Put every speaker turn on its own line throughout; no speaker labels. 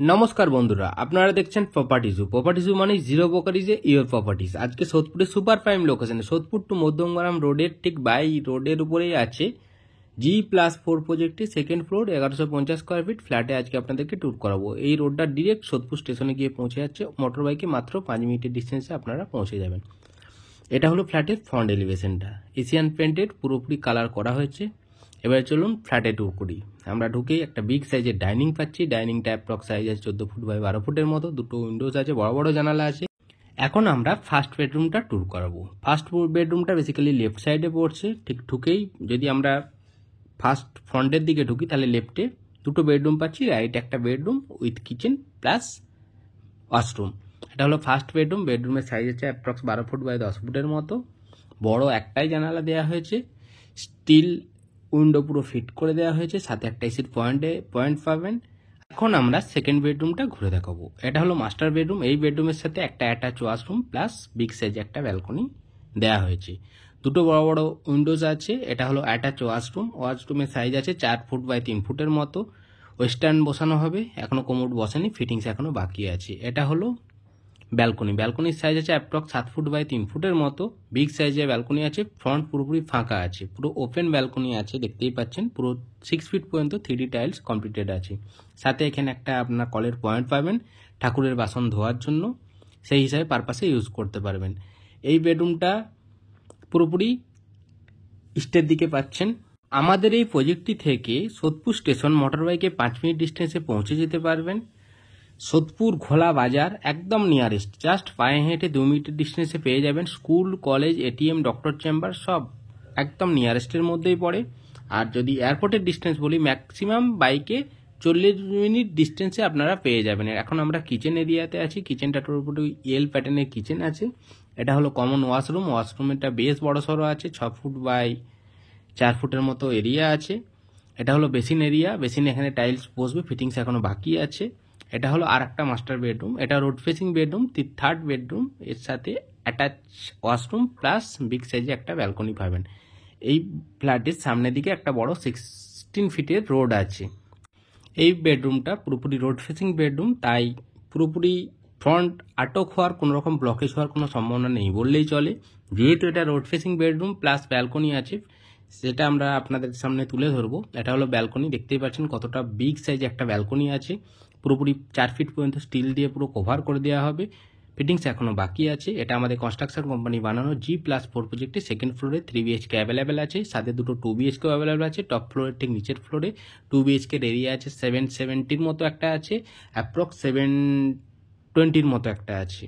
নমস্কার বন্ধুরা, আপনারা দেখছেন প্রপার্টিজু মানে জিরো ব্রোকারেজে ইওর প্রপার্টিজ। আজকে সোদপুরের সুপার প্রাইম লোকেশনে সোদপুর টু মধ্যমগ্রাম রোডের ঠিক বাই রোডের উপরেই আছে G+4 প্রজেক্টে সেকেন্ড ফ্লোর 1150 স্কোয়ার ফিট ফ্ল্যাটে আজকে আপনাদেরকে ট্যুর করাবো। এই রোডটা ডিরেক্ট সোদপুর স্টেশনে গিয়ে পৌঁছে যাচ্ছে, মোটর বাইকে মাত্র 5 মিনিটের ডিস্টেন্সে আপনারা পৌঁছে যাবেন। এটা হলো ফ্ল্যাটের ফ্রন্ট এলিভেশনটা, এশিয়ান পেন্টেড পুরোপুরি কালার করা হয়েছে। এবার চলুন ফ্ল্যাটে ট্যুর করি। আমরা ঢুকেই একটা বিগ সাইজের ডাইনিং পাচ্ছি। ডাইনিংটা অ্যাপ্রক্স সাইজ আছে 14 ফুট বাই 12 ফুটের মতো। দুটো উইন্ডোজ আছে, বড় বড় জানালা আছে। এখন আমরা ফার্স্ট বেডরুমটা ট্যুর করাবো। ফার্স্ট বেডরুমটা বেসিক্যালি লেফট সাইডে পড়ছে। ঠিক ঢুকেই যদি আমরা ফার্স্ট ফ্রন্টের দিকে ঢুকি তাহলে লেফটে দুটো বেডরুম পাচ্ছি, রাইট একটা bedroom with kitchen plus washroom. এটা হলো ফার্স্ট বেডরুম। বেডরুমের সাইজ আছে অ্যাপ্রক্স 12 ফুট বাই 10 ফুটের মতো। বড় একটাই জানালা দেওয়া হয়েছে, স্টিল উইন্ডো পুরো ফিট করে দেওয়া হয়েছে, সাথে একটা এসির পয়েন্ট পাবেন। এখন আমরা সেকেন্ড বেডরুমটা ঘুরে দেখাবো। এটা হলো মাস্টার বেডরুম। এই বেডরুমের সাথে একটা attach washroom plus big size একটা ব্যালকনি দেওয়া হয়েছে। দুটো বড় বড় উইন্ডোজ আছে। এটা হলো অ্যাটাচ ওয়াশরুম। ওয়াশরুমের সাইজ আছে 4 ফুট বাই 3 ফুটের মতো। ওয়েস্টার্ন বসানো হবে, এখনো কোমোড বসেনি, ফিটিংস এখনো বাকি আছে। এটা হলো ব্যালকনি। ব্যালকনির সাইজ আছে অ্যাপ্রক্স 7 ফুট বাই 3 ফুটের মতো। বিগ সাইজের ব্যালকনি আছে। ফ্রন্ট পুরোপুরি ফাঁকা আছে, পুরো ওপেন ব্যালকনি আছে, দেখতেই পাচ্ছেন। পুরো 6 ফিট পর্যন্ত 3D টাইলস কমপ্লিটেড আছে। সাথে এখানে একটা আপনার কলের পয়েন্ট পাবেন ঠাকুরের বাসন ধোয়ার জন্য, সেই হিসাবে পারপাসে ইউজ করতে পারবেন। এই বেডরুমটা পুরোপুরি ইস্টের দিকে পাচ্ছেন। আমাদের এই প্রজেক্টটি থেকে সোদপুর স্টেশন মোটর বাইকে 5 মিনিট ডিস্টেন্সে পৌঁছে যেতে পারবেন। সোদপুর ঘোলা বাজার একদম নিয়ারেস্ট, জাস্ট পায়ে হেঁটে 2 মিনিটের ডিস্টেন্সে পেয়ে যাবেন। School, college, ATM, doctor chamber সব একদম নিয়ারেস্টের মধ্যেই পড়ে। আর যদি এয়ারপোর্টের ডিস্টেন্স বলি, ম্যাক্সিমাম বাইকে 40 মিনিট ডিস্টেন্সে আপনারা পেয়ে যাবেন। এখন আমরা কিচেন এরিয়াতে আছি। কিচেনটা পুরোপুরি এল প্যাটার্নের কিচেন আছে। এটা হলো কমন ওয়াশরুম। ওয়াশরুমটা বেশ বড় সড়ো আছে, 6 ফুট বাই 4 ফুটের মতো এরিয়া আছে। এটা হলো বেসিন এরিয়া। বেসিন এখানে টাইলস বসবে, ফিটিংস এখনো বাকি আছে। এটা হলো আর একটা মাস্টার বেডরুম। এটা road facing bedroom, third bedroom. এর সাথে অ্যাটাচ ওয়াশরুম প্লাস বিগ সাইজে একটা ব্যালকনি পাবেন। এই ফ্ল্যাটের সামনের দিকে একটা বড় 16 ফিটের রোড আছে। এই বেডরুমটা পুরোপুরি রোড ফেসিং বেডরুম, তাই পুরোপুরি ফ্রন্ট আটক হওয়ার কোনো রকম ব্লকেজ হওয়ার কোনো সম্ভাবনা নেই বললেই চলে। যেহেতু এটা road facing bedroom plus balcony আছে, সেটা আমরা আপনাদের সামনে তুলে ধরবো। এটা হলো ব্যালকনি, দেখতেই পাচ্ছেন কতটা বিগ সাইজ একটা ব্যালকনি আছে। পুরোপুরি 4 ফিট পর্যন্ত স্টিল দিয়ে পুরো কভার করে দেওয়া হবে, ফিটিংস এখনো বাকি আছে। এটা আমাদের কনস্ট্রাকশন কোম্পানি বানানো G+4 প্রজেক্টে সেকেন্ড ফ্লোরে 3 BHK অ্যাভেলেবেল আছে, সাথে দুটো 2 BHK অ্যাভেলেবেল আছে। টপ ফ্লোরের ঠিক নিচের ফ্লোরে 2 BHK এরিয়া আছে 770 মতো একটা আছে, অ্যাপ্রক্স 720 মতো একটা আছে।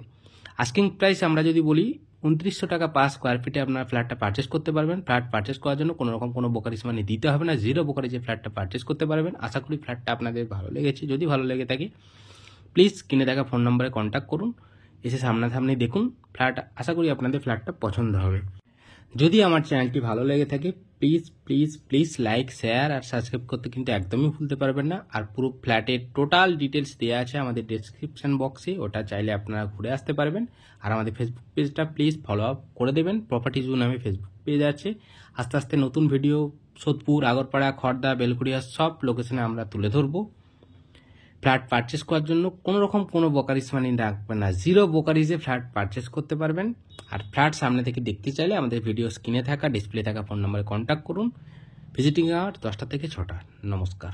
আস্কিং প্রাইস আমরা যদি বলি 2900 টাকা পার স্কোয়ার ফিটে আপনার ফ্ল্যাটটা পারচেস করতে পারবেন। ফ্ল্যাট পারচেস করার জন্য কোনো রকম কোনো ব্রোকারেজ মানি দিতে হবে না, জিরো ব্রোকারেজে ফ্ল্যাটটা পারচেস করতে পারবেন। আশা করি ফ্ল্যাটটা আপনাদের ভালো লেগেছে। যদি ভালো লেগে থাকে প্লিজ কিনে দেখা ফোন নম্বরে কন্ট্যাক্ট করুন, এসে সামনাসামনি দেখুন ফ্ল্যাট। আশা করি আপনাদের ফ্ল্যাটটা পছন্দ হবে। যদি আমার চ্যানেলটি ভালো লেগে থাকে please please please like, share আর সাবস্ক্রাইব করতে কিন্তু একদমই ভুলতে পারবেন না। আর পুরো ফ্ল্যাটের টোটাল ডিটেলস দেওয়া আছে আমাদের ডেসক্রিপশন বক্সে, ওটা চাইলে আপনারা ঘুরে আসতে পারবেন। আর আমাদের ফেসবুক পেজটা প্লিজ ফলো আপ করে দেবেন। প্রপার্টিজু নামে ফেসবুক পেজ আছে। আস্তে আস্তে নতুন ভিডিও সোদপুর, আগরপাড়া, খড়দা, বেলকুড়িয়া সব লোকেশনে আমরা তুলে ধরবো। ফ্ল্যাট পারচেস করার জন্য কোনো রকম কোনো ব্রোকারেজ মানি রাখবেন না, জিরো ব্রোকারেজে ফ্ল্যাট পারচেস করতে পারবেন। আর ফ্ল্যাট সামনে থেকে দেখতে চাইলে আমাদের ভিডিও স্ক্রিনে থাকা, ডিসপ্লে থাকা ফোন নম্বরে কন্ট্যাক্ট করুন। ভিজিটিং আওয়ার 10টা থেকে 6টা। নমস্কার।